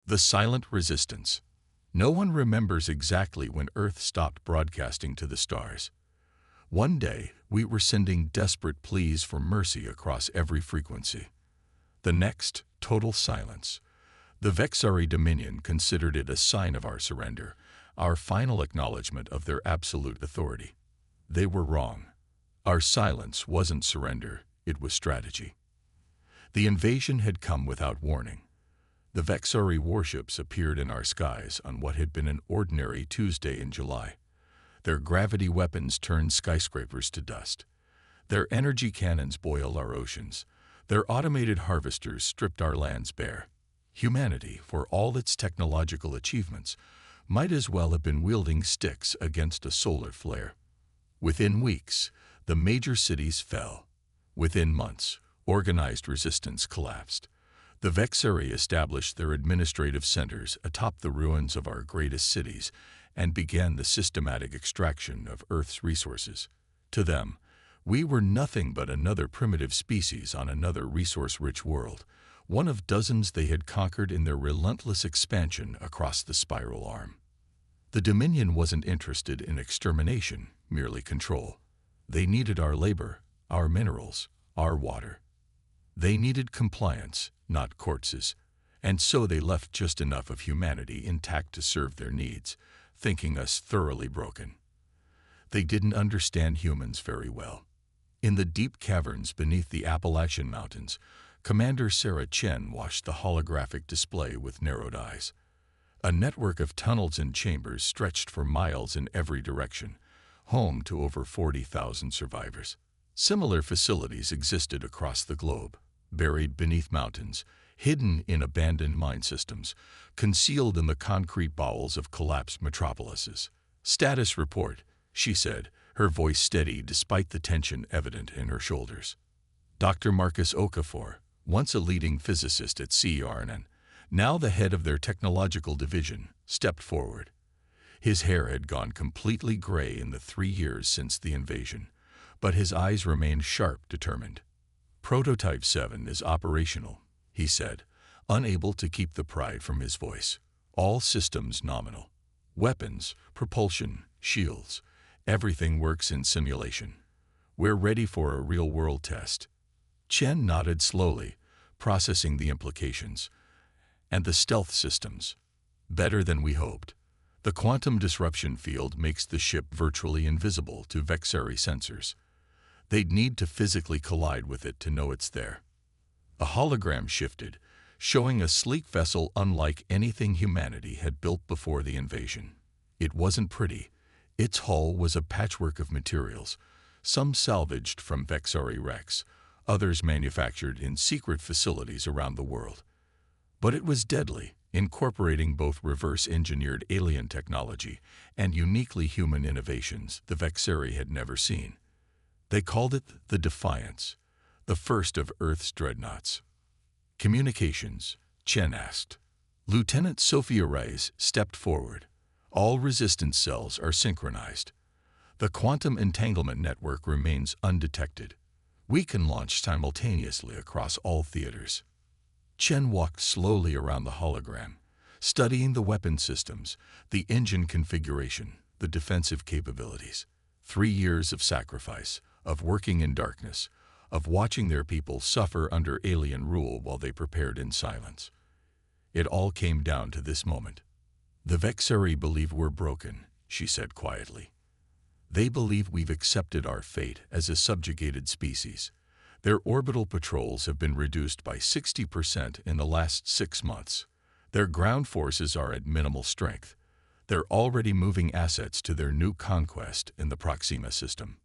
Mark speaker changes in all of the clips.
Speaker 1: The silent resistance. No one remembers exactly when Earth stopped broadcasting to the stars. One day, we were sending desperate pleas for mercy across every frequency. The next, total silence. The Vexari Dominion considered it a sign of our surrender, our final acknowledgement of their absolute authority. They were wrong. Our silence wasn't surrender, it was strategy. The invasion had come without warning. The Vexari warships appeared in our skies on what had been an ordinary Tuesday in July. Their gravity weapons turned skyscrapers to dust. Their energy cannons boiled our oceans. Their automated harvesters stripped our lands bare. Humanity, for all its technological achievements, might as well have been wielding sticks against a solar flare. Within weeks, the major cities fell. Within months, organized resistance collapsed. The Vexari established their administrative centers atop the ruins of our greatest cities and began the systematic extraction of Earth's resources. To them, we were nothing but another primitive species on another resource-rich world, one of dozens they had conquered in their relentless expansion across the spiral arm. The Dominion wasn't interested in extermination, merely control. They needed our labor, our minerals, our water. They needed compliance, not corpses, and so they left just enough of humanity intact to serve their needs, thinking us thoroughly broken. They didn't understand humans very well. In the deep caverns beneath the Appalachian Mountains, Commander Sarah Chen watched the holographic display with narrowed eyes. A network of tunnels and chambers stretched for miles in every direction, home to over 40,000 survivors. Similar facilities existed across the globe, buried beneath mountains, hidden in abandoned mine systems, concealed in the concrete bowels of collapsed metropolises. "Status report," she said, her voice steady despite the tension evident in her shoulders. Dr. Marcus Okafor, once a leading physicist at CERN, now the head of their technological division, stepped forward. His hair had gone completely gray in the 3 years since the invasion, but his eyes remained sharp, determined. "Prototype 7 is operational," he said, unable to keep the pride from his voice. "All systems nominal. Weapons, propulsion, shields, everything works in simulation. We're ready for a real-world test." Chen nodded slowly, processing the implications. "And the stealth systems? Better than we hoped. The quantum disruption field makes the ship virtually invisible to Vexari sensors. They'd need to physically collide with it to know it's there." A hologram shifted, showing a sleek vessel unlike anything humanity had built before the invasion. It wasn't pretty. Its hull was a patchwork of materials, some salvaged from Vexari wrecks, others manufactured in secret facilities around the world. But it was deadly, incorporating both reverse-engineered alien technology and uniquely human innovations the Vexari had never seen. They called it the Defiance, the first of Earth's dreadnoughts. "Communications?" Chen asked. Lieutenant Sophia Reyes stepped forward. "All resistance cells are synchronized. The quantum entanglement network remains undetected. We can launch simultaneously across all theaters." Chen walked slowly around the hologram, studying the weapon systems, the engine configuration, the defensive capabilities. 3 years of sacrifice, of working in darkness, of watching their people suffer under alien rule while they prepared in silence. It all came down to this moment. "The Vexari believe we're broken," she said quietly. "They believe we've accepted our fate as a subjugated species. Their orbital patrols have been reduced by 60% in the last 6 months. Their ground forces are at minimal strength. They're already moving assets to their new conquest in the Proxima system."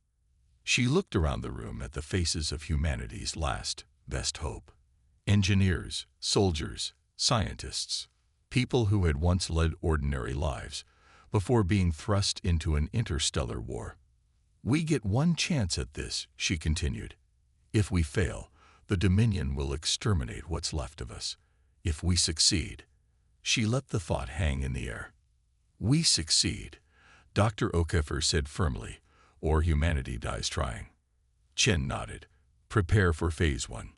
Speaker 1: She looked around the room at the faces of humanity's last, best hope. Engineers, soldiers, scientists, people who had once led ordinary lives before being thrust into an interstellar war. "We get one chance at this," she continued. "If we fail, the Dominion will exterminate what's left of us. If we succeed—" She let the thought hang in the air. "We succeed," Dr. Okafor said firmly, "or humanity dies trying." Chen nodded. "Prepare for Phase 1.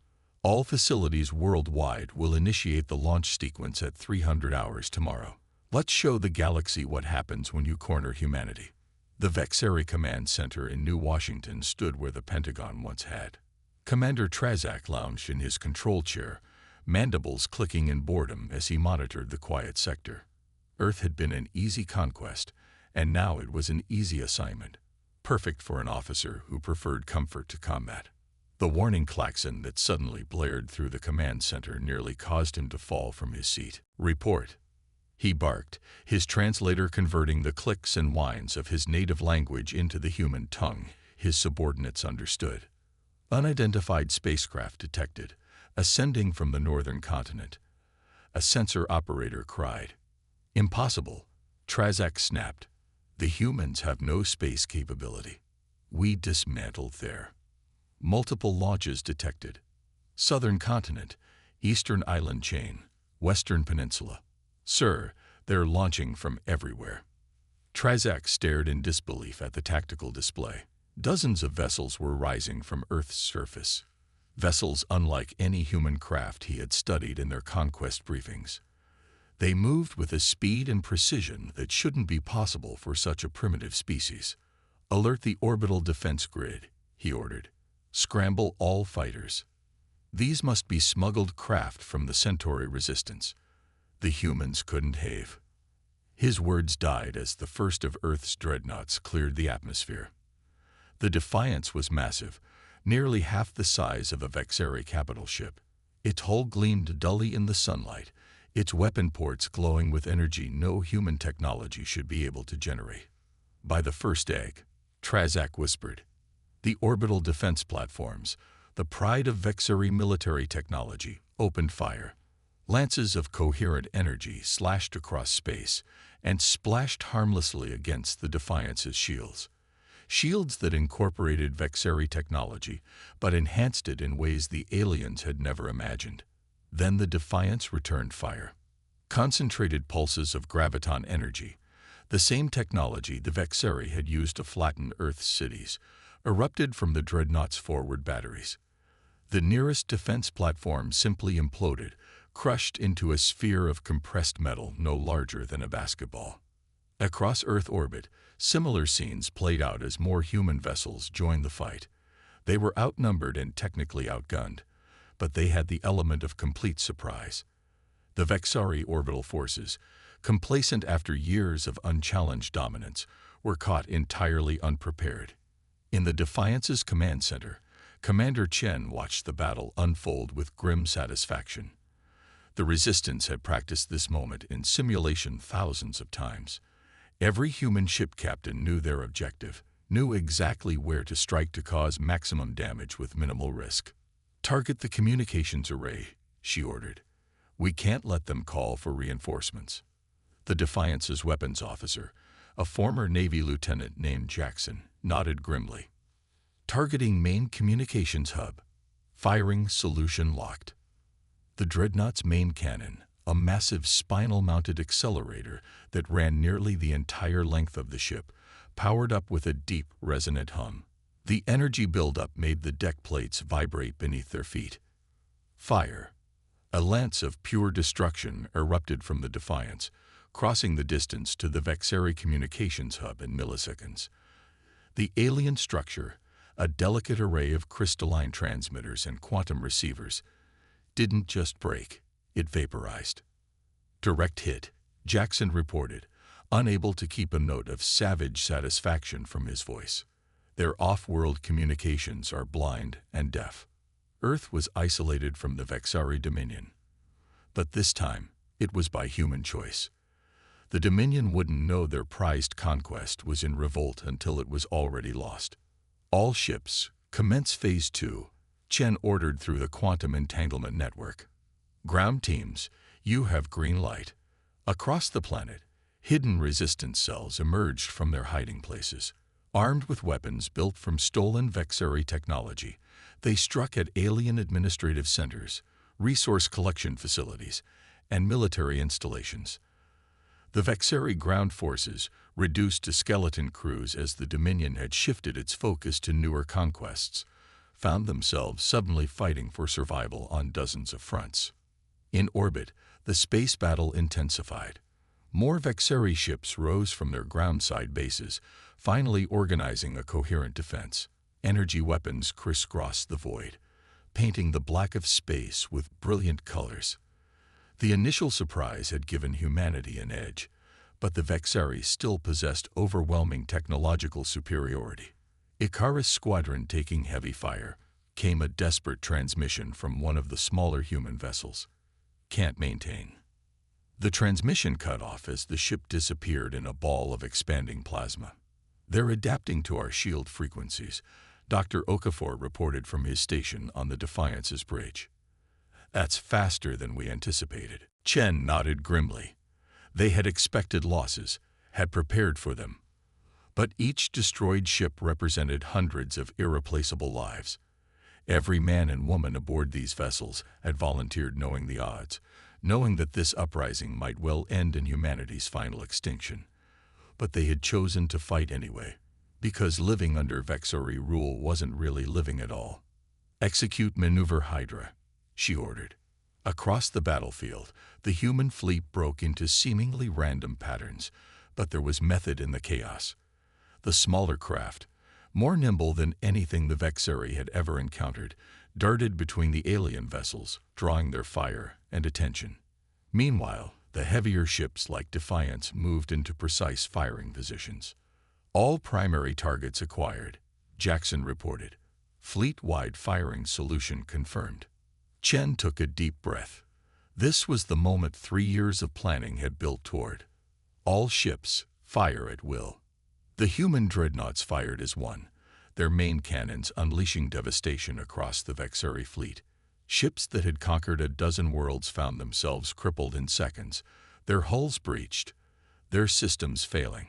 Speaker 1: All facilities worldwide will initiate the launch sequence at 300 hours tomorrow. Let's show the galaxy what happens when you corner humanity. The Vexeri Command Center in New Washington stood where the Pentagon once had. Commander Trazak lounged in his control chair, mandibles clicking in boredom as he monitored the quiet sector. Earth had been an easy conquest, and now it was an easy assignment, perfect for an officer who preferred comfort to combat. The warning klaxon that suddenly blared through the command center nearly caused him to fall from his seat. "Report," he barked, his translator converting the clicks and whines of his native language into the human tongue his subordinates understood. Unidentified spacecraft detected, ascending from the northern continent. A sensor operator cried. "Impossible," Trazak snapped. "The humans have no space capability. We dismantled their." Multiple launches detected. Southern continent, eastern island chain, western peninsula. "Sir, they're launching from everywhere." Trazak stared in disbelief at the tactical display. Dozens of vessels were rising from Earth's surface. Vessels unlike any human craft he had studied in their conquest briefings. They moved with a speed and precision that shouldn't be possible for such a primitive species. "Alert the orbital defense grid," he ordered. "Scramble all fighters. These must be smuggled craft from the Centauri resistance. The humans couldn't have." His words died as the first of Earth's dreadnoughts cleared the atmosphere. The Defiance was massive, nearly half the size of a Vexeri capital ship. Its hull gleamed dully in the sunlight, its weapon ports glowing with energy no human technology should be able to generate. "By the first egg," Trazak whispered. The orbital defense platforms, the pride of Vexeri military technology, opened fire. Lances of coherent energy slashed across space and splashed harmlessly against the Defiance's shields. Shields that incorporated Vexeri technology, but enhanced it in ways the aliens had never imagined. Then the Defiance returned fire. Concentrated pulses of graviton energy, the same technology the Vexeri had used to flatten Earth's cities, erupted from the Dreadnoughts' forward batteries. The nearest defense platform simply imploded, crushed into a sphere of compressed metal no larger than a basketball. Across Earth orbit, similar scenes played out as more human vessels joined the fight. They were outnumbered and technically outgunned, but they had the element of complete surprise. The Vexari orbital forces, complacent after years of unchallenged dominance, were caught entirely unprepared. In the Defiance's command center, Commander Chen watched the battle unfold with grim satisfaction. The Resistance had practiced this moment in simulation thousands of times. Every human ship captain knew their objective, knew exactly where to strike to cause maximum damage with minimal risk. "Target the communications array," she ordered. "We can't let them call for reinforcements." The Defiance's weapons officer, a former Navy lieutenant named Jackson, nodded grimly. "Targeting main communications hub. Firing solution locked." The Dreadnought's main cannon, a massive spinal-mounted accelerator that ran nearly the entire length of the ship, powered up with a deep, resonant hum. The energy buildup made the deck plates vibrate beneath their feet. Fire. A lance of pure destruction erupted from the Defiance, crossing the distance to the Vexeri communications hub in milliseconds. The alien structure, a delicate array of crystalline transmitters and quantum receivers, didn't just break, it vaporized. "Direct hit," Jackson reported, unable to keep a note of savage satisfaction from his voice. Their off-world communications are blind and deaf. Earth was isolated from the Vexari Dominion. But this time, it was by human choice. The Dominion wouldn't know their prized conquest was in revolt until it was already lost. "All ships, commence Phase 2, Chen ordered through the quantum entanglement network. "Ground teams, you have green light." Across the planet, hidden resistance cells emerged from their hiding places. Armed with weapons built from stolen Vexeri technology, they struck at alien administrative centers, resource collection facilities, and military installations. The Vexeri ground forces reduced to skeleton crews as the Dominion had shifted its focus to newer conquests, found themselves suddenly fighting for survival on dozens of fronts. In orbit, the space battle intensified. More Vexeri ships rose from their groundside bases, finally organizing a coherent defense. Energy weapons crisscrossed the void, painting the black of space with brilliant colors. The initial surprise had given humanity an edge, but the Vexeri still possessed overwhelming technological superiority. Icarus Squadron taking heavy fire, came a desperate transmission from one of the smaller human vessels. Can't maintain. The transmission cut off as the ship disappeared in a ball of expanding plasma. They're adapting to our shield frequencies, Dr. Okafor reported from his station on the Defiance's bridge. That's faster than we anticipated. Chen nodded grimly. They had expected losses, had prepared for them. But each destroyed ship represented hundreds of irreplaceable lives. Every man and woman aboard these vessels had volunteered knowing the odds, knowing that this uprising might well end in humanity's final extinction. But they had chosen to fight anyway, because living under Vexori rule wasn't really living at all. Execute Maneuver Hydra, she ordered. Across the battlefield, the human fleet broke into seemingly random patterns, but there was method in the chaos. The smaller craft, more nimble than anything the Vexeri had ever encountered, darted between the alien vessels, drawing their fire and attention. Meanwhile, the heavier ships like Defiance moved into precise firing positions. All primary targets acquired, Jackson reported. Fleet-wide firing solution confirmed. Chen took a deep breath. This was the moment 3 years of planning had built toward. All ships, fire at will. The human dreadnoughts fired as one, their main cannons unleashing devastation across the Vexeri fleet. Ships that had conquered a dozen worlds found themselves crippled in seconds, their hulls breached, their systems failing.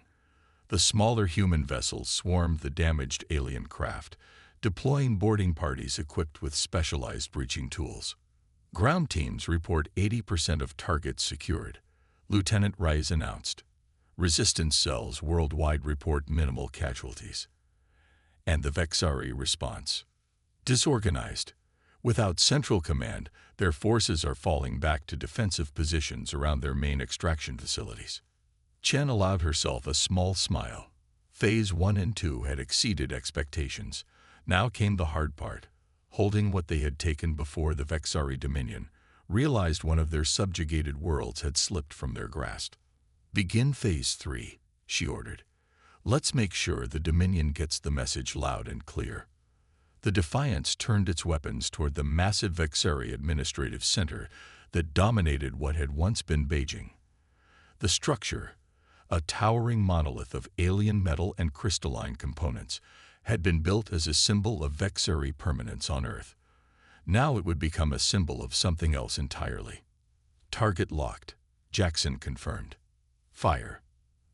Speaker 1: The smaller human vessels swarmed the damaged alien craft, deploying boarding parties equipped with specialized breaching tools. Ground teams report 80% of targets secured, Lieutenant Rice announced. Resistance cells worldwide report minimal casualties. And the Vexari response. Disorganized. Without central command, their forces are falling back to defensive positions around their main extraction facilities. Chen allowed herself a small smile. Phase 1 and 2 had exceeded expectations. Now came the hard part. Holding what they had taken before the Vexari Dominion, realized one of their subjugated worlds had slipped from their grasp. Begin Phase 3, she ordered. Let's make sure the Dominion gets the message loud and clear. The Defiance turned its weapons toward the massive Vexeri administrative center that dominated what had once been Beijing. The structure, a towering monolith of alien metal and crystalline components, had been built as a symbol of Vexeri permanence on Earth. Now it would become a symbol of something else entirely. Target locked, Jackson confirmed. Fire.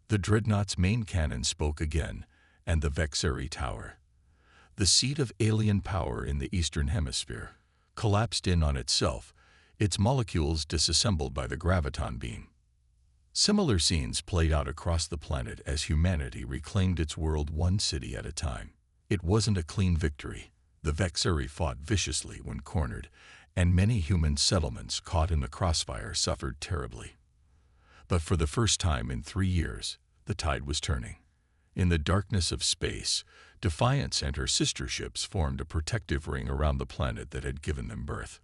Speaker 1: The Dreadnought's main cannon spoke again, and the Vexeri Tower, the seat of alien power in the Eastern Hemisphere, collapsed in on itself, its molecules disassembled by the graviton beam. Similar scenes played out across the planet as humanity reclaimed its world one city at a time. It wasn't a clean victory. The Vexeri fought viciously when cornered, and many human settlements caught in the crossfire suffered terribly. But for the first time in 3 years, the tide was turning. In the darkness of space, Defiance and her sister ships formed a protective ring around the planet that had given them birth.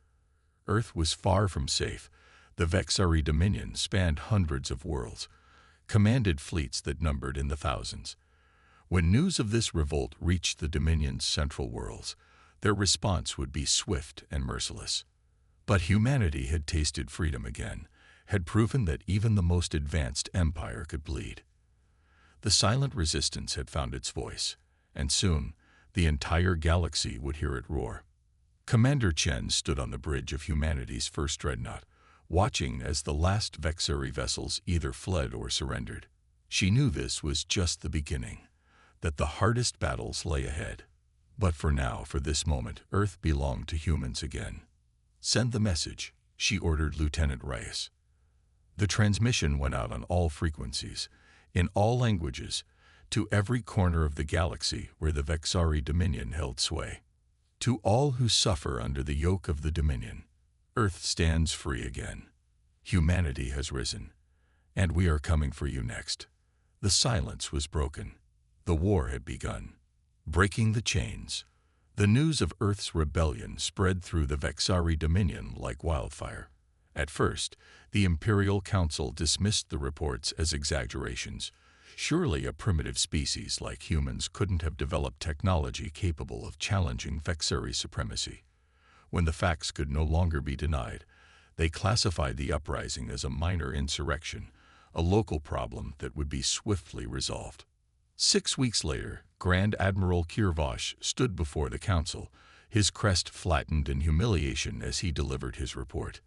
Speaker 1: Earth was far from safe. The Vexari Dominion spanned hundreds of worlds, commanded fleets that numbered in the thousands. When news of this revolt reached the Dominion's central worlds, their response would be swift and merciless. But humanity had tasted freedom again, had proven that even the most advanced empire could bleed. The silent resistance had found its voice, and soon the entire galaxy would hear it roar. Commander Chen stood on the bridge of humanity's first dreadnought, watching as the last Vexeri vessels either fled or surrendered. She knew this was just the beginning, that the hardest battles lay ahead. But for now, for this moment, Earth belonged to humans again. Send the message, she ordered Lieutenant Rice. The transmission went out on all frequencies, in all languages, to every corner of the galaxy where the Vexari Dominion held sway. To all who suffer under the yoke of the Dominion, Earth stands free again. Humanity has risen, and we are coming for you next. The silence was broken. The war had begun. Breaking the chains, the news of Earth's rebellion spread through the Vexari Dominion like wildfire. At first, the Imperial Council dismissed the reports as exaggerations. Surely a primitive species like humans couldn't have developed technology capable of challenging Vexari supremacy. When the facts could no longer be denied, they classified the uprising as a minor insurrection, a local problem that would be swiftly resolved. 6 weeks later, Grand Admiral Kirvosh stood before the council, his crest flattened in humiliation as he delivered his report.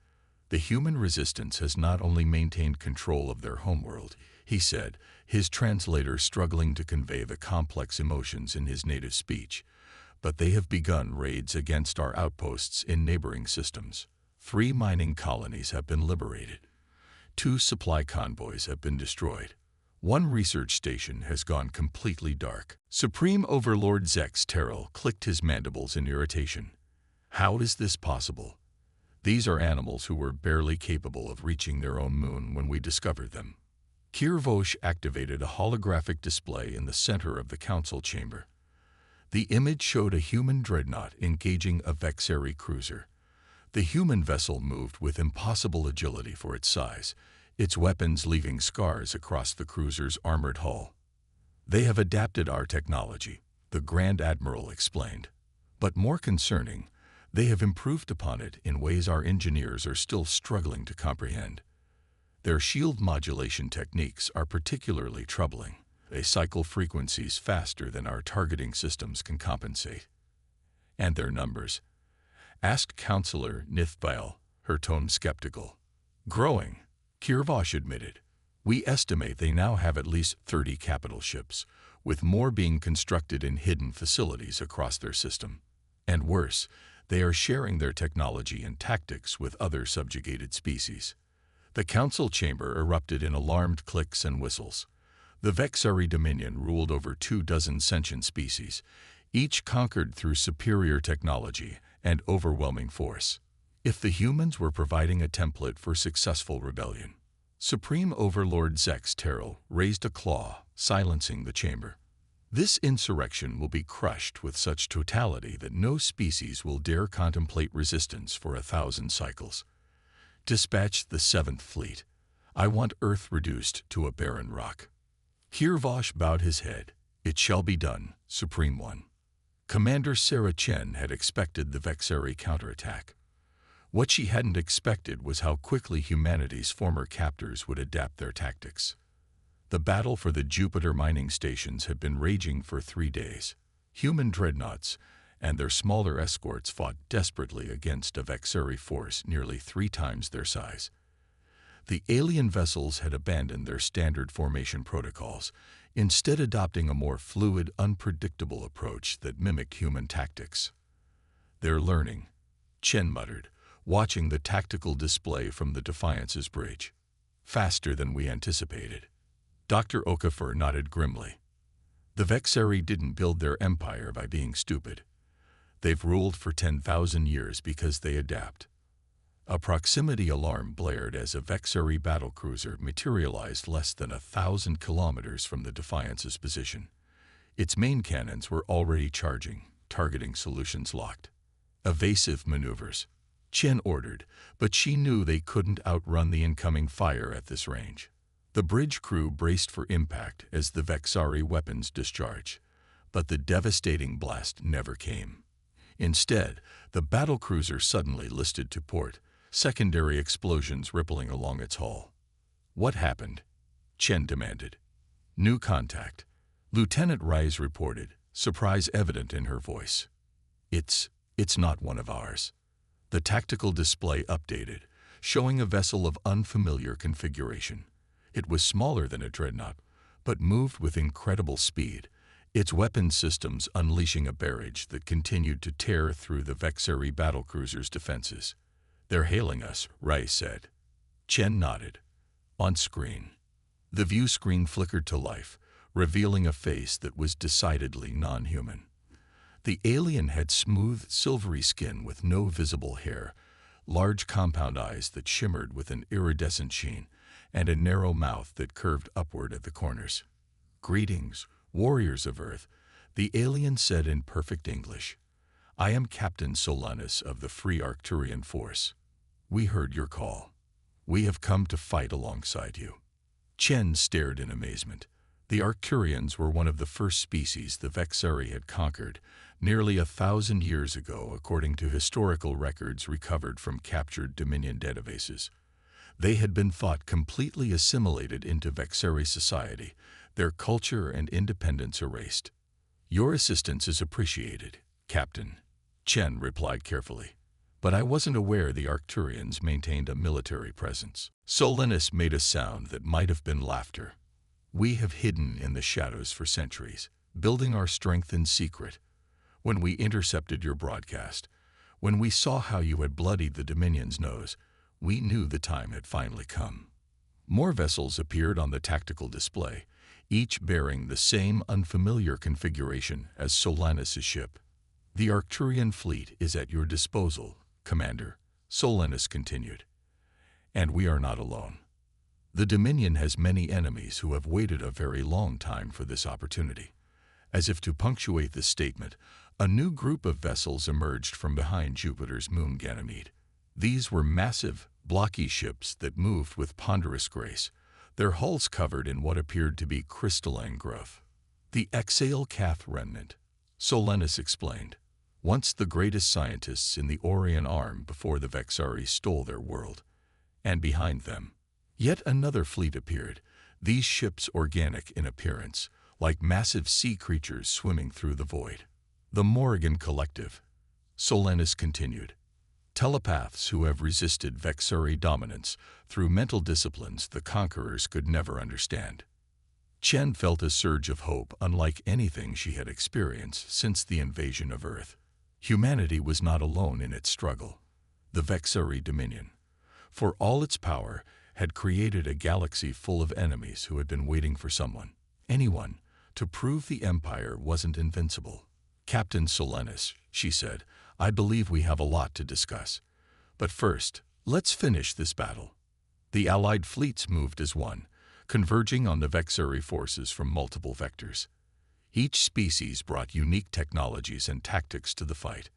Speaker 1: The human resistance has not only maintained control of their homeworld, he said, his translator struggling to convey the complex emotions in his native speech, but they have begun raids against our outposts in neighboring systems. 3 mining colonies have been liberated. 2 supply convoys have been destroyed. 1 research station has gone completely dark. Supreme Overlord Zex Terrell clicked his mandibles in irritation. How is this possible? These are animals who were barely capable of reaching their own moon when we discovered them. Kirvosh activated a holographic display in the center of the council chamber. The image showed a human dreadnought engaging a Vexari cruiser. The human vessel moved with impossible agility for its size, its weapons leaving scars across the cruiser's armored hull. They have adapted our technology, the Grand Admiral explained. But more concerning, they have improved upon it in ways our engineers are still struggling to comprehend. Their shield modulation techniques are particularly troubling. They cycle frequencies faster than our targeting systems can compensate. And their numbers? Asked Counselor Nithbile, her tone skeptical. Growing, Kirvosh admitted. We estimate they now have at least 30 capital ships, with more being constructed in hidden facilities across their system. And worse, they are sharing their technology and tactics with other subjugated species. The council chamber erupted in alarmed clicks and whistles. The Vexari Dominion ruled over 24 sentient species, each conquered through superior technology and overwhelming force. If the humans were providing a template for successful rebellion, Supreme Overlord Zex Terrell raised a claw, silencing the chamber. This insurrection will be crushed with such totality that no species will dare contemplate resistance for 1,000 cycles. Dispatch the 7th Fleet. I want Earth reduced to a barren rock. Kirvosh bowed his head. It shall be done, Supreme One. Commander Sarah Chen had expected the Vexari counterattack. What she hadn't expected was how quickly humanity's former captors would adapt their tactics. The battle for the Jupiter mining stations had been raging for 3 days. Human dreadnoughts and their smaller escorts fought desperately against a Vexari force nearly 3 times their size. The alien vessels had abandoned their standard formation protocols, instead adopting a more fluid, unpredictable approach that mimicked human tactics. They're learning, Chen muttered, watching the tactical display from the Defiance's bridge. Faster than we anticipated. Dr. Okafor nodded grimly. The Vexari didn't build their empire by being stupid. They've ruled for 10,000 years because they adapt. A proximity alarm blared as a Vexari battlecruiser materialized less than 1,000 kilometers from the Defiance's position. Its main cannons were already charging, targeting solutions locked. Evasive maneuvers, Chen ordered, but she knew they couldn't outrun the incoming fire at this range. The bridge crew braced for impact as the Vexari weapons discharged, but the devastating blast never came. Instead, the battlecruiser suddenly listed to port, secondary explosions rippling along its hull. What happened? Chen demanded. New contact. Lieutenant Rise reported, surprise evident in her voice. It's not one of ours. The tactical display updated, showing a vessel of unfamiliar configuration. It was smaller than a dreadnought, but moved with incredible speed, its weapon systems unleashing a barrage that continued to tear through the Vexari battlecruiser's defenses. They're hailing us, Rice said. Chen nodded. On screen. The view screen flickered to life, revealing a face that was decidedly non-human. The alien had smooth, silvery skin with no visible hair, large compound eyes that shimmered with an iridescent sheen, and a narrow mouth that curved upward at the corners. "Greetings, warriors of Earth," the alien said in perfect English. "I am Captain Solanus of the Free Arcturian Force. We heard your call. We have come to fight alongside you." Chen stared in amazement. The Arcturians were one of the first species the Vexari had conquered, nearly 1,000 years ago, according to historical records recovered from captured Dominion databases. They had been thought completely assimilated into Vexari society, their culture and independence erased. "Your assistance is appreciated, Captain," Chen replied carefully. "But I wasn't aware the Arcturians maintained a military presence." Solanus made a sound that might have been laughter. "We have hidden in the shadows for centuries, building our strength in secret. When we intercepted your broadcast, when we saw how you had bloodied the Dominion's nose, we knew the time had finally come." More vessels appeared on the tactical display, each bearing the same unfamiliar configuration as Solanus' ship. "The Arcturian fleet is at your disposal, Commander," Solanus continued. "And we are not alone. The Dominion has many enemies who have waited a very long time for this opportunity." As if to punctuate this statement, a new group of vessels emerged from behind Jupiter's moon Ganymede. These were massive, blocky ships that moved with ponderous grace, their hulls covered in what appeared to be crystalline growth. "The Exhale Cath Remnant," Solanus explained. "Once the greatest scientists in the Orion Arm before the Vexari stole their world." And behind them, yet another fleet appeared, these ships organic in appearance, like massive sea creatures swimming through the void. "The Morrigan Collective," Solanus continued. "Telepaths who have resisted Vexari dominance through mental disciplines the conquerors could never understand." Chen felt a surge of hope unlike anything she had experienced since the invasion of Earth. Humanity was not alone in its struggle. The Vexari Dominion, for all its power, had created a galaxy full of enemies who had been waiting for someone, anyone, to prove the Empire wasn't invincible. "Captain Solanus," she said, "I believe we have a lot to discuss. But first, let's finish this battle." The Allied fleets moved as one, converging on the Vexari forces from multiple vectors. Each species brought unique technologies and tactics to the fight.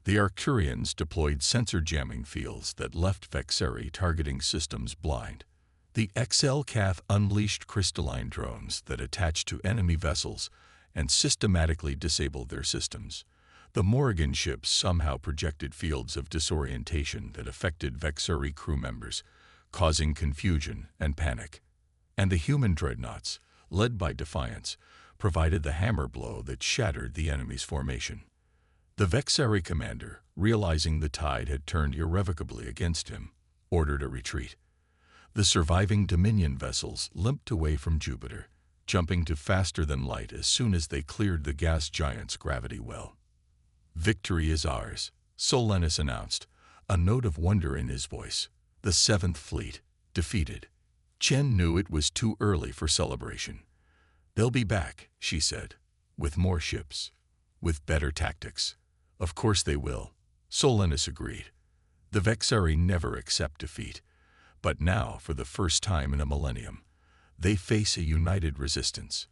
Speaker 1: The Arcturians deployed sensor jamming fields that left Vexari targeting systems blind. The XL Cath unleashed crystalline drones that attached to enemy vessels and systematically disabled their systems. The Morrigan ships somehow projected fields of disorientation that affected Vexari crew members, causing confusion and panic. And the human Dreadnoughts, led by Defiance, provided the hammer blow that shattered the enemy's formation. The Vexari commander, realizing the tide had turned irrevocably against him, ordered a retreat. The surviving Dominion vessels limped away from Jupiter, jumping to faster than light as soon as they cleared the gas giant's gravity well. "Victory is ours," Solanus announced, a note of wonder in his voice. "The Seventh Fleet, defeated." Chen knew it was too early for celebration. "They'll be back," she said, "with more ships, with better tactics." "Of course they will," Solanus agreed. "The Vexari never accept defeat. But now, for the first time in a millennium, they face a united resistance."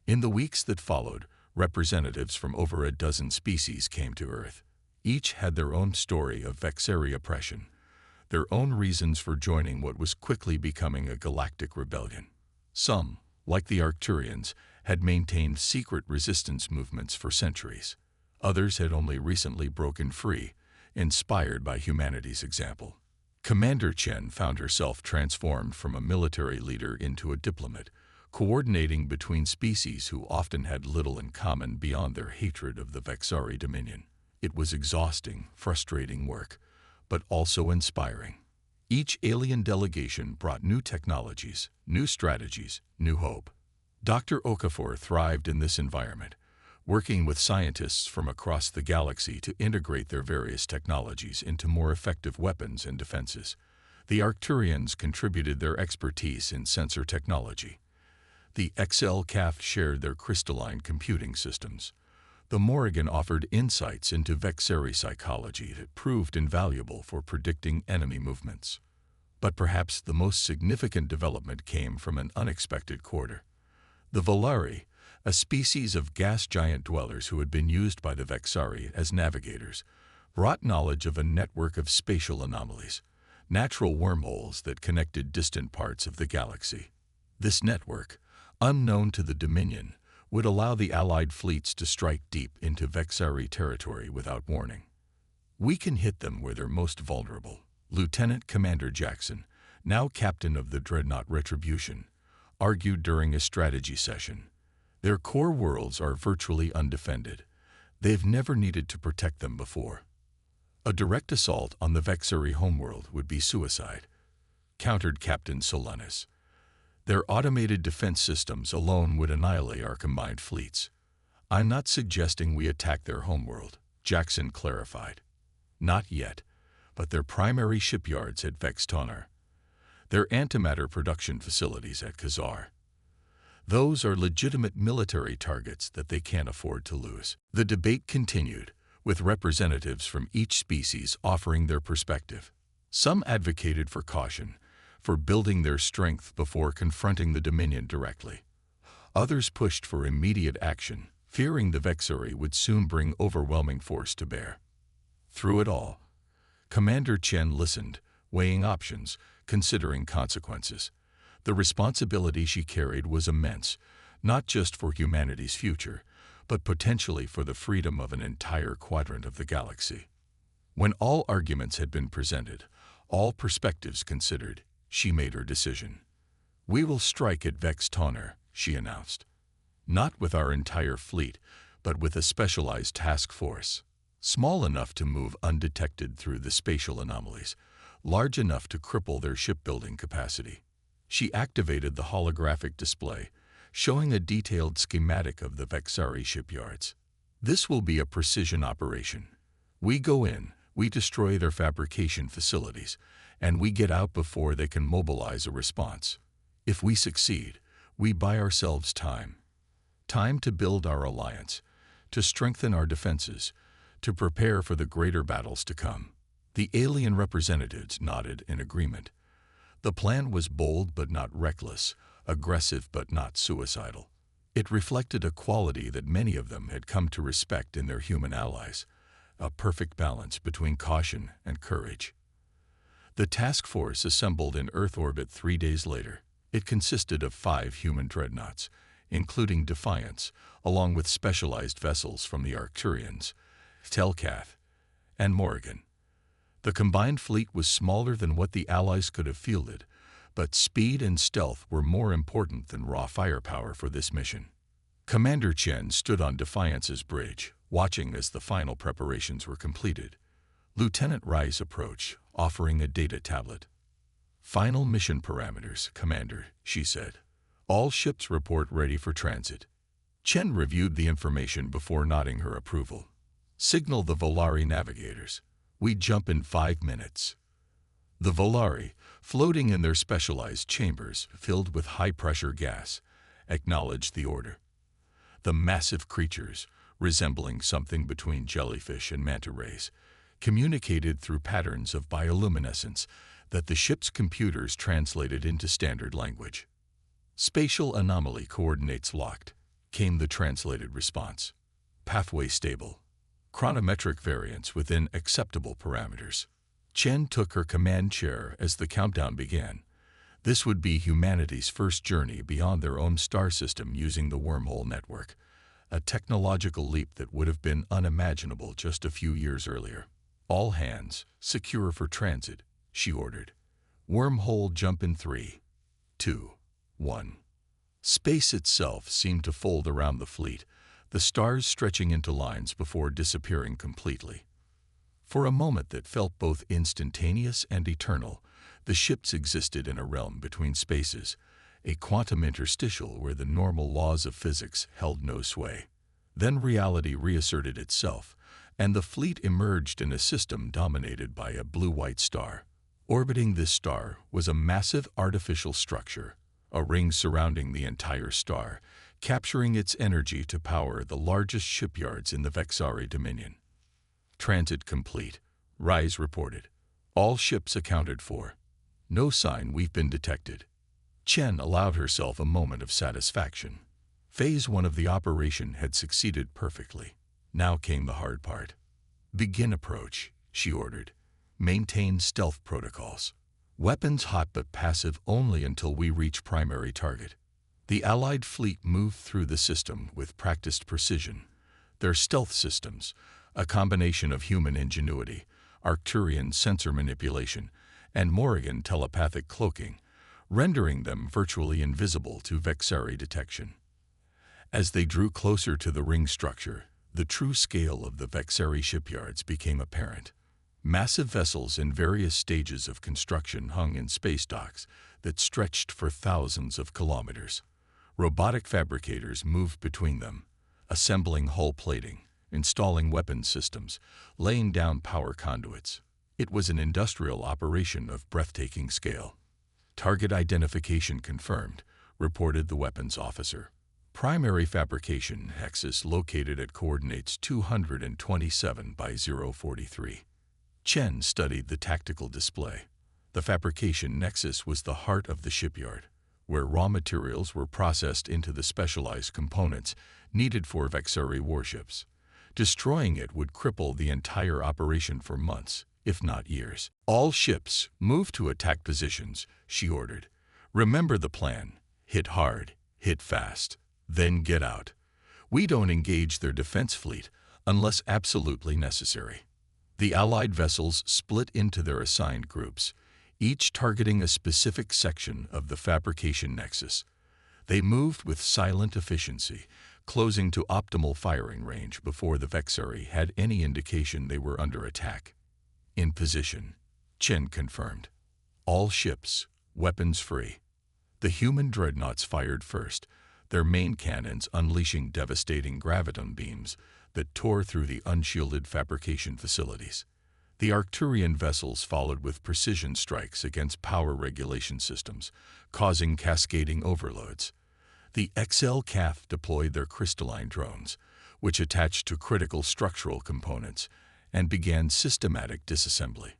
Speaker 1: In the weeks that followed, representatives from over a dozen species came to Earth. Each had their own story of Vexari oppression, their own reasons for joining what was quickly becoming a galactic rebellion. Some, like the Arcturians, had maintained secret resistance movements for centuries. Others had only recently broken free, inspired by humanity's example. Commander Chen found herself transformed from a military leader into a diplomat, coordinating between species who often had little in common beyond their hatred of the Vexari Dominion. It was exhausting, frustrating work, but also inspiring. Each alien delegation brought new technologies, new strategies, new hope. Dr. Okafor thrived in this environment, working with scientists from across the galaxy to integrate their various technologies into more effective weapons and defenses. The Arcturians contributed their expertise in sensor technology. The XL Cath shared their crystalline computing systems. The Morrigan offered insights into Vexari psychology that proved invaluable for predicting enemy movements. But perhaps the most significant development came from an unexpected quarter. The Volari, a species of gas giant dwellers who had been used by the Vexari as navigators, brought knowledge of a network of spatial anomalies, natural wormholes that connected distant parts of the galaxy. This network, unknown to the Dominion, would allow the Allied fleets to strike deep into Vexari territory without warning. "We can hit them where they're most vulnerable," Lieutenant Commander Jackson, now captain of the Dreadnought Retribution, argued during a strategy session. "Their core worlds are virtually undefended. They've never needed to protect them before. A direct assault on the Vexari homeworld would be suicide," countered Captain Solanas. "Their automated defense systems alone would annihilate our combined fleets." "I'm not suggesting we attack their homeworld," Jackson clarified. "Not yet, but their primary shipyards at Vextonar, their antimatter production facilities at Khazar. Those are legitimate military targets that they can't afford to lose." The debate continued, with representatives from each species offering their perspective. Some advocated for caution, for building their strength before confronting the Dominion directly. Others pushed for immediate action, fearing the Vexari would soon bring overwhelming force to bear. Through it all, Commander Chen listened, weighing options, considering consequences. The responsibility she carried was immense, not just for humanity's future, but potentially for the freedom of an entire quadrant of the galaxy. When all arguments had been presented, all perspectives considered, she made her decision. "We will strike at Vextonar," she announced. "Not with our entire fleet, but with a specialized task force. Small enough to move undetected through the spatial anomalies, large enough to cripple their shipbuilding capacity." She activated the holographic display, showing a detailed schematic of the Vexari shipyards. "This will be a precision operation. We go in, we destroy their fabrication facilities, and we get out before they can mobilize a response. If we succeed, we buy ourselves time. Time to build our alliance, to strengthen our defenses, to prepare for the greater battles to come." The alien representatives nodded in agreement. The plan was bold but not reckless, aggressive but not suicidal. It reflected a quality that many of them had come to respect in their human allies, a perfect balance between caution and courage. The task force assembled in Earth orbit 3 days later. It consisted of 5 human dreadnoughts, including Defiance, along with specialized vessels from the Arcturians, Telkath, and Morrigan. The combined fleet was smaller than what the Allies could have fielded, but speed and stealth were more important than raw firepower for this mission. Commander Chen stood on Defiance's bridge, watching as the final preparations were completed. Lieutenant Rice approached, offering a data tablet. "Final mission parameters, Commander," she said. "All ships report ready for transit." Chen reviewed the information before nodding her approval. "Signal the Volari navigators. We jump in 5 minutes." The Volari, floating in their specialized chambers filled with high-pressure gas, acknowledged the order. The massive creatures, resembling something between jellyfish and manta rays, communicated through patterns of bioluminescence that the ship's computers translated into standard language. "Spatial anomaly coordinates locked," came the translated response. "Pathway stable. Chronometric variance within acceptable parameters." Chen took her command chair as the countdown began. This would be humanity's first journey beyond their own star system using the wormhole network, a technological leap that would have been unimaginable just a few years earlier. "All hands, secure for transit," she ordered. "Wormhole jump in 3, 2, 1. Space itself seemed to fold around the fleet, the stars stretching into lines before disappearing completely. For a moment that felt both instantaneous and eternal, the ships existed in a realm between spaces, a quantum interstitial where the normal laws of physics held no sway. Then reality reasserted itself, and the fleet emerged in a system dominated by a blue-white star. Orbiting this star was a massive artificial structure, a ring surrounding the entire star, capturing its energy to power the largest shipyards in the Vexari Dominion. Transit complete, Rise reported. All ships accounted for. No sign we've been detected. Chen allowed herself a moment of satisfaction. Phase 1 of the operation had succeeded perfectly. Now came the hard part. Begin approach, she ordered. Maintain stealth protocols. Weapons hot but passive only until we reach primary target. The Allied fleet moved through the system with practiced precision. Their stealth systems, a combination of human ingenuity, Arcturian sensor manipulation, and Morrigan telepathic cloaking, rendering them virtually invisible to Vexari detection. As they drew closer to the ring structure, the true scale of the Vexari shipyards became apparent. Massive vessels in various stages of construction hung in space docks that stretched for thousands of kilometers. Robotic fabricators moved between them, assembling hull plating, installing weapons systems, laying down power conduits. It was an industrial operation of breathtaking scale. Target identification confirmed, reported the weapons officer. Primary fabrication nexus located at coordinates 227 by 043. Chen studied the tactical display. The fabrication nexus was the heart of the shipyard, where raw materials were processed into the specialized components needed for Vexari warships. Destroying it would cripple the entire operation for months, if not years. All ships, move to attack positions, she ordered. Remember the plan. Hit hard, hit fast, then get out. We don't engage their defense fleet unless absolutely necessary. The Allied vessels split into their assigned groups, each targeting a specific section of the fabrication nexus. They moved with silent efficiency, closing to optimal firing range before the Vexari had any indication they were under attack. In position, Chen confirmed. All ships, weapons free. The human dreadnoughts fired first, their main cannons unleashing devastating graviton beams that tore through the unshielded fabrication facilities. The Arcturian vessels followed with precision strikes against power regulation systems, causing cascading overloads. The XL-CAF deployed their crystalline drones, which attached to critical structural components, and began systematic disassembly.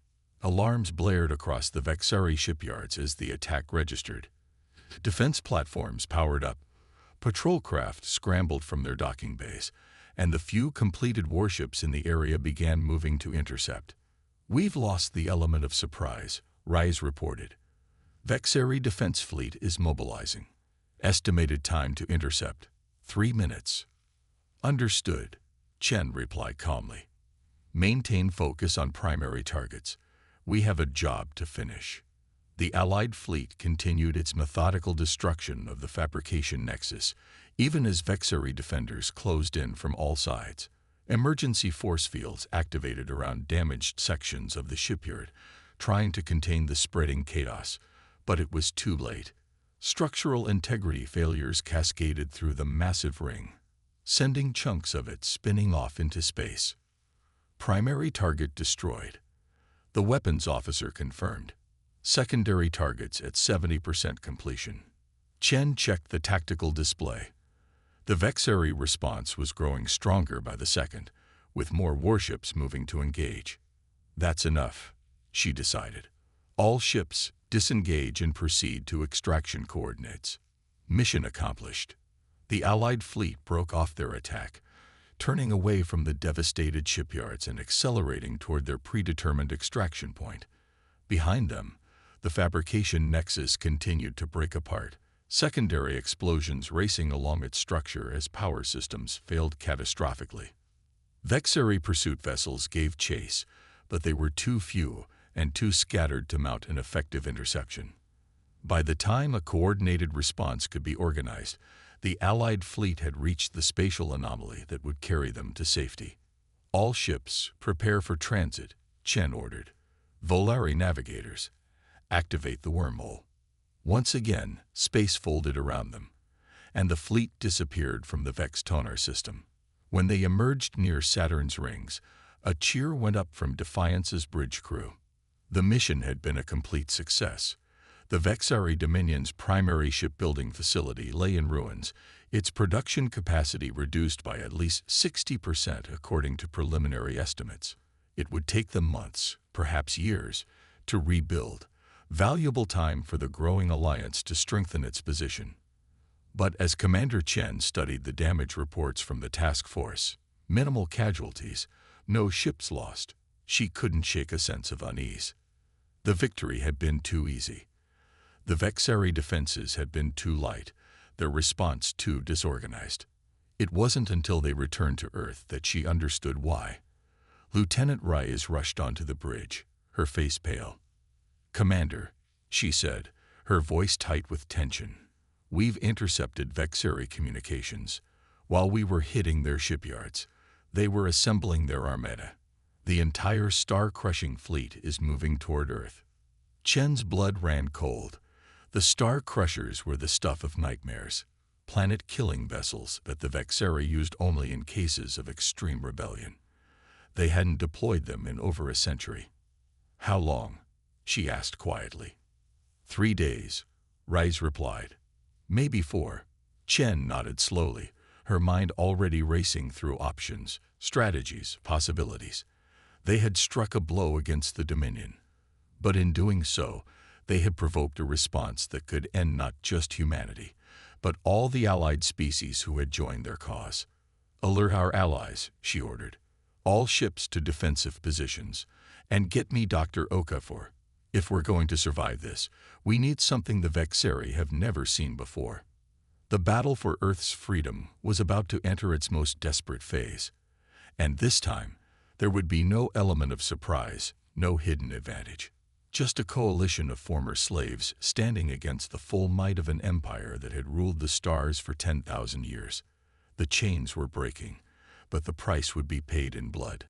Speaker 1: Alarms blared across the Vexari shipyards as the attack registered. Defense platforms powered up. Patrol craft scrambled from their docking bays, and the few completed warships in the area began moving to intercept. We've lost the element of surprise, Rise reported. Vexari defense fleet is mobilizing. Estimated time to intercept, 3 minutes. Understood, Chen replied calmly. Maintain focus on primary targets. We have a job to finish. The Allied fleet continued its methodical destruction of the fabrication nexus, even as Vexari defenders closed in from all sides. Emergency force fields activated around damaged sections of the shipyard, trying to contain the spreading chaos, but it was too late. Structural integrity failures cascaded through the massive ring, sending chunks of it spinning off into space. Primary target destroyed. The weapons officer confirmed. Secondary targets at 70% completion. Chen checked the tactical display. The Vexari response was growing stronger by the second, with more warships moving to engage. That's enough, she decided. All ships disengage and proceed to extraction coordinates. Mission accomplished. The Allied fleet broke off their attack, turning away from the devastated shipyards and accelerating toward their predetermined extraction point. Behind them, the fabrication nexus continued to break apart, secondary explosions racing along its structure as power systems failed catastrophically. Vexari pursuit vessels gave chase, but they were too few and too scattered to mount an effective interception. By the time a coordinated response could be organized, the Allied fleet had reached the spatial anomaly that would carry them to safety. All ships, prepare for transit, Chen ordered. Volari navigators, activate the wormhole. Once again, space folded around them, and the fleet disappeared from the Vex Tonar system. When they emerged near Saturn's rings, a cheer went up from Defiance's bridge crew. The mission had been a complete success. The Vexari Dominion's primary shipbuilding facility lay in ruins, its production capacity reduced by at least 60% according to preliminary estimates. It would take them months, perhaps years, to rebuild, valuable time for the growing alliance to strengthen its position. But as Commander Chen studied the damage reports from the task force, minimal casualties, no ships lost, she couldn't shake a sense of unease. The victory had been too easy. The Vexari defenses had been too light, their response too disorganized. It wasn't until they returned to Earth that she understood why. Lieutenant Reyes rushed onto the bridge, her face pale. "Commander," she said, her voice tight with tension, "we've intercepted Vexari communications. While we were hitting their shipyards, they were assembling their armada. The entire star-crushing fleet is moving toward Earth." Chen's blood ran cold. The Star Crushers were the stuff of nightmares, planet-killing vessels that the Vexari used only in cases of extreme rebellion. They hadn't deployed them in over a century. "How long?" she asked quietly. 3 days, Reyes replied. "Maybe 4. Chen nodded slowly, her mind already racing through options, strategies, possibilities. They had struck a blow against the Dominion. But in doing so, they had provoked a response that could end not just humanity, but all the allied species who had joined their cause. "Alert our allies," she ordered. "All ships to defensive positions. And get me Dr. Okafor. If we're going to survive this, we need something the Vexari have never seen before." The battle for Earth's freedom was about to enter its most desperate phase. And this time, there would be no element of surprise, no hidden advantage. Just a coalition of former slaves standing against the full might of an empire that had ruled the stars for 10,000 years. The chains were breaking, but the price would be paid in blood.